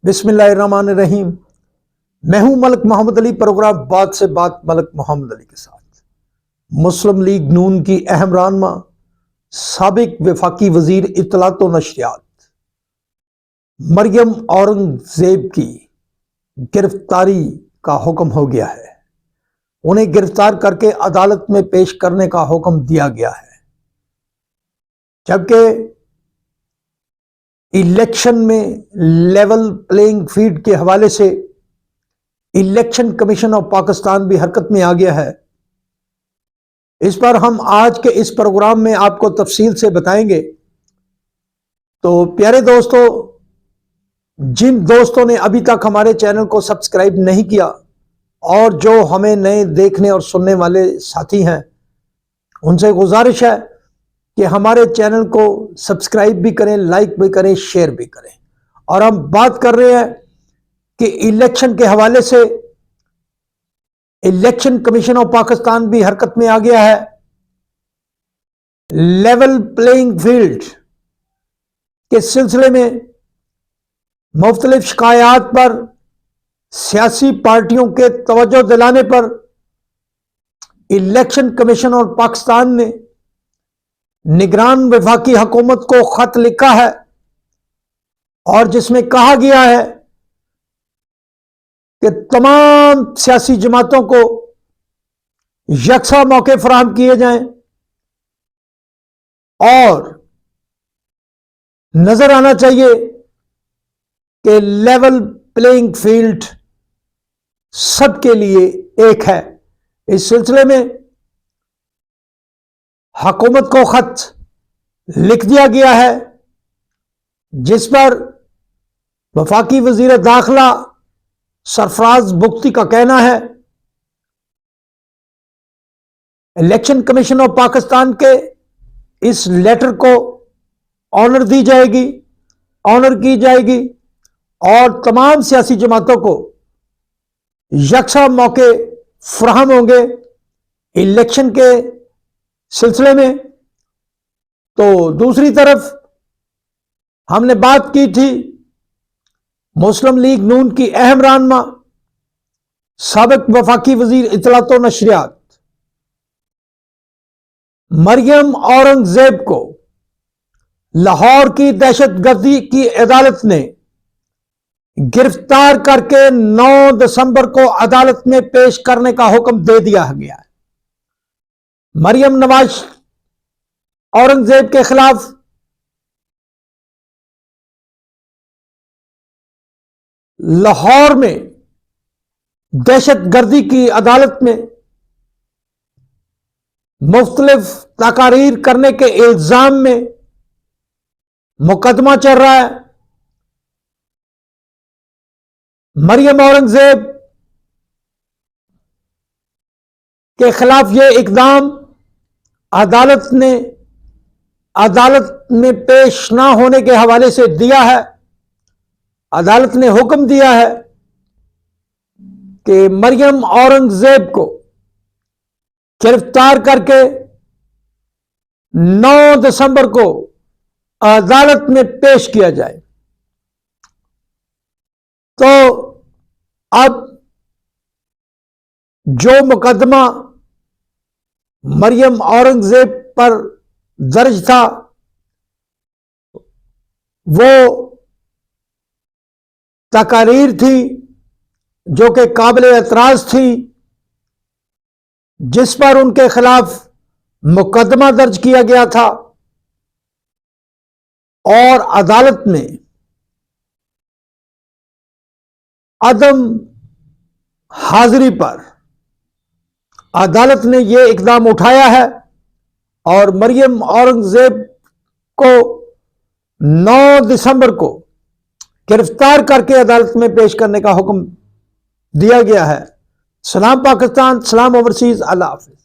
बिस्मिल्लाहिर्रहमानिर्रहीम। मैं हूं मलक मोहम्मद अली। प्रोग्राम बात से बात मलक मोहम्मद अली के साथ। मुस्लिम लीग नून की अहम रहनुमा साबिक वफाकी वजीर इत्तलात व नशरियात मरियम औरंगजेब की गिरफ्तारी का हुक्म हो गया है। उन्हें गिरफ्तार करके अदालत में पेश करने का हुक्म दिया गया है, जबकि इलेक्शन में लेवल प्लेइंग फील्ड के हवाले से इलेक्शन कमीशन ऑफ पाकिस्तान भी हरकत में आ गया है। इस पर हम आज के इस प्रोग्राम में आपको तफसील से बताएंगे। तो प्यारे दोस्तों, जिन दोस्तों ने अभी तक हमारे चैनल को सब्सक्राइब नहीं किया और जो हमें नए देखने और सुनने वाले साथी हैं, उनसे गुजारिश है कि हमारे चैनल को सब्सक्राइब भी करें, लाइक भी करें, शेयर भी करें। और हम बात कर रहे हैं कि इलेक्शन के हवाले से इलेक्शन कमीशन ऑफ पाकिस्तान भी हरकत में आ गया है। लेवल प्लेइंग फील्ड के सिलसिले में मुख्तलिफ शिकायत पर सियासी पार्टियों के तवज्जो दिलाने पर इलेक्शन कमीशन ऑफ पाकिस्तान ने निगरान वफाकी हुकूमत को खत लिखा है और जिसमें कहा गया है कि तमाम सियासी जमातों को यकसा मौके फराहम किए जाएं और नजर आना चाहिए कि लेवल प्लेइंग फील्ड सबके लिए एक है। इस सिलसिले में हुकूमत को खत लिख दिया गया है, जिस पर वफाकी वजीर दाखिला सरफराज बुख्ती का कहना है इलेक्शन कमीशन ऑफ पाकिस्तान के इस लेटर को ऑनर की जाएगी और तमाम सियासी जमातों को यकसा मौके फराहम होंगे इलेक्शन के सिलसिले में। तो दूसरी तरफ हमने बात की थी मुस्लिम लीग नून की अहम रहनुमा साबिक वफाकी वजीर इत्तलात व नशरियात मरियम औरंगजेब को लाहौर की दहशतगर्दी की अदालत ने गिरफ्तार करके 9 दिसंबर को अदालत में पेश करने का हुक्म दे दिया गया है। मरियम नवाज औरंगजेब के खिलाफ लाहौर में दहशतगर्दी की अदालत में मुख्तलिफ तकारीर करने के इल्जाम में मुकदमा चल रहा है। मरियम औरंगजेब के खिलाफ यह इकदाम अदालत में पेश ना होने के हवाले से दिया है। अदालत ने हुक्म दिया है कि मरियम औरंगजेब को गिरफ्तार करके 9 दिसंबर को अदालत में पेश किया जाए। तो अब जो मुकदमा मरियम औरंगजेब पर दर्ज था वो तकारीर थी जो कि काबिल एतराज थी, जिस पर उनके खिलाफ मुकदमा दर्ज किया गया था और अदालत में अदम हाजिरी पर अदालत ने यह इकदाम उठाया है और मरियम औरंगजेब को 9 दिसंबर को गिरफ्तार करके अदालत में पेश करने का हुक्म दिया गया है। सलाम पाकिस्तान, सलाम ओवरसीज, अल्लाह हाफिज।